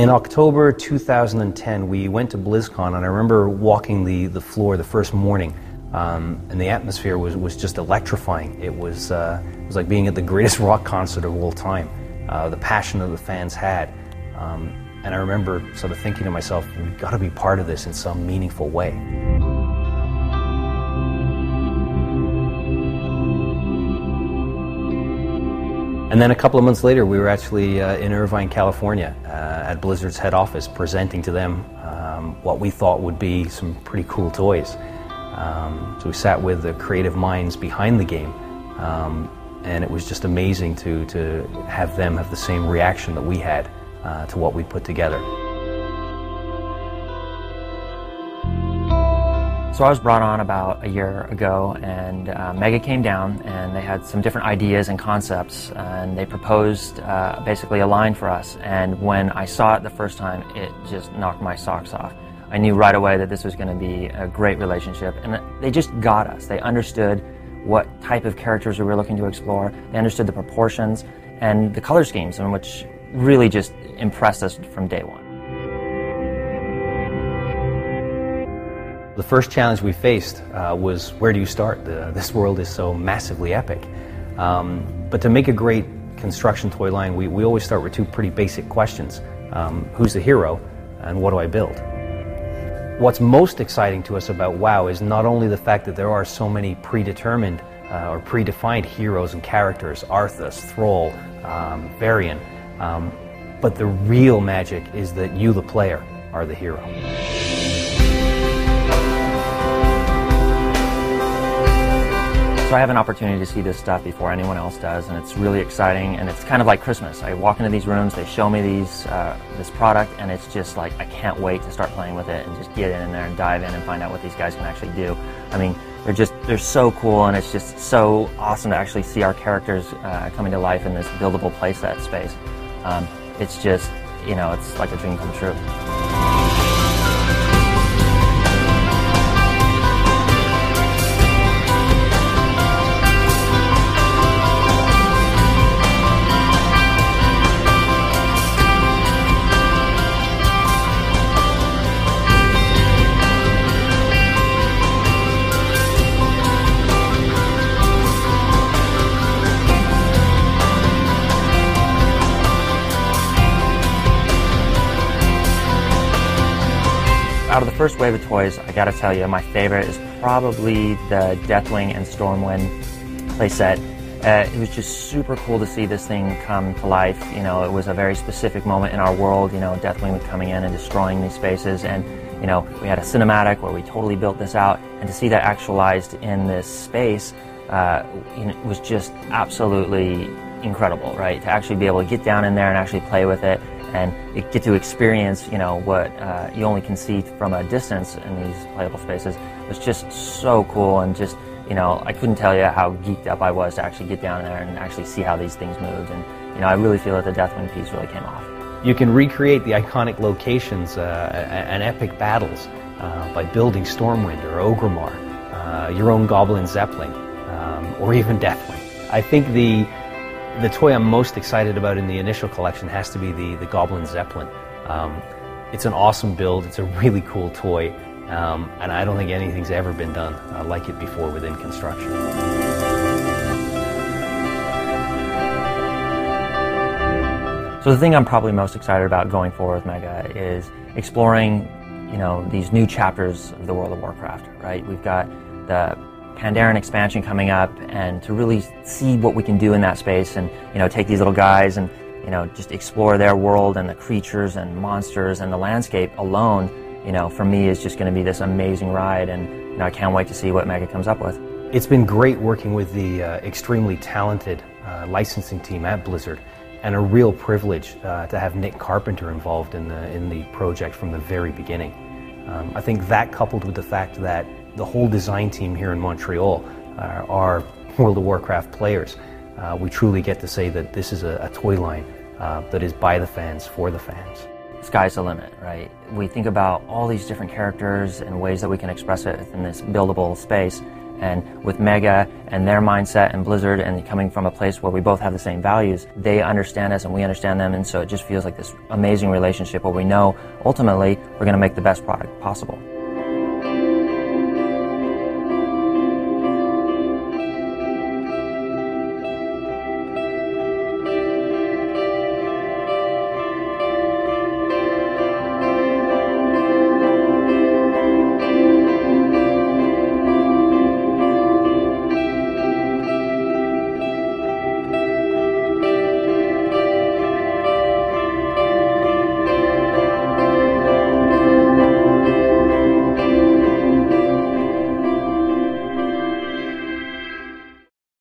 In October 2010, we went to BlizzCon, and I remember walking the floor the first morning, and the atmosphere was just electrifying. It was like being at the greatest rock concert of all time. The passion that the fans had. And I remember sort of thinking to myself, we've got to be part of this in some meaningful way. And then a couple of months later, we were actually in Irvine, California, at Blizzard's head office, presenting to them what we thought would be some pretty cool toys. So we sat with the creative minds behind the game, and it was just amazing to have them have the same reaction that we had to what we put together. So I was brought on about a year ago, and Mega came down and they had some different ideas and concepts, and they proposed basically a line for us. And when I saw it the first time, it just knocked my socks off. I knew right away that this was going to be a great relationship, and they just got us. They understood what type of characters we were looking to explore. They understood the proportions and the color schemes, in which really just impressed us from day one. The first challenge we faced was, where do you start? This world is so massively epic. But to make a great construction toy line, we always start with two pretty basic questions. Who's the hero, and what do I build? What's most exciting to us about WoW is not only the fact that there are so many predetermined or predefined heroes and characters, Arthas, Thrall, Varian, but the real magic is that you, the player, are the hero. So I have an opportunity to see this stuff before anyone else does, and it's really exciting, and it's kind of like Christmas. I walk into these rooms, they show me this product, and it's just like, I can't wait to start playing with it and just get in there and dive in and find out what these guys can actually do. I mean, they're so cool, and it's just so awesome to actually see our characters coming to life in this buildable playset space. It's just, you know, it's like a dream come true. Out of the first wave of toys, I gotta tell you, my favorite is probably the Deathwing and Stormwind playset. It was just super cool to see this thing come to life. You know, it was a very specific moment in our world. You know, Deathwing coming in and destroying these spaces, and you know, we had a cinematic where we totally built this out, and to see that actualized in this space, you know, was just absolutely incredible, right? To actually be able to get down in there and actually play with it, and get to experience, you know, what you only can see from a distance in these playable spaces was just so cool. And just, you know, I couldn't tell you how geeked up I was to actually get down there and actually see how these things moved. And, you know, I really feel that the Deathwing piece really came off. You can recreate the iconic locations and epic battles by building Stormwind or Ogremar, your own Goblin Zeppelin, or even Deathwing. I think the toy I'm most excited about in the initial collection has to be the Goblin Zeppelin. It's an awesome build, it's a really cool toy, and I don't think anything's ever been done like it before within construction. So the thing I'm probably most excited about going forward with Mega is exploring, you know, these new chapters of the World of Warcraft, right? We've got the Pandaren expansion coming up, and to really see what we can do in that space, and you know, take these little guys and, you know, just explore their world and the creatures and monsters and the landscape alone, you know, for me is just going to be this amazing ride, and you know, I can't wait to see what Mega comes up with. It's been great working with the extremely talented licensing team at Blizzard, and a real privilege to have Nick Carpenter involved in the project from the very beginning. I think that, coupled with the fact that the whole design team here in Montreal are World of Warcraft players, we truly get to say that this is a toy line that is by the fans, for the fans. Sky's the limit, right? We think about all these different characters and ways that we can express it in this buildable space, And with Mega and their mindset and Blizzard and coming from a place where we both have the same values, they understand us and we understand them, and so it just feels like this amazing relationship where we know ultimately we're going to make the best product possible.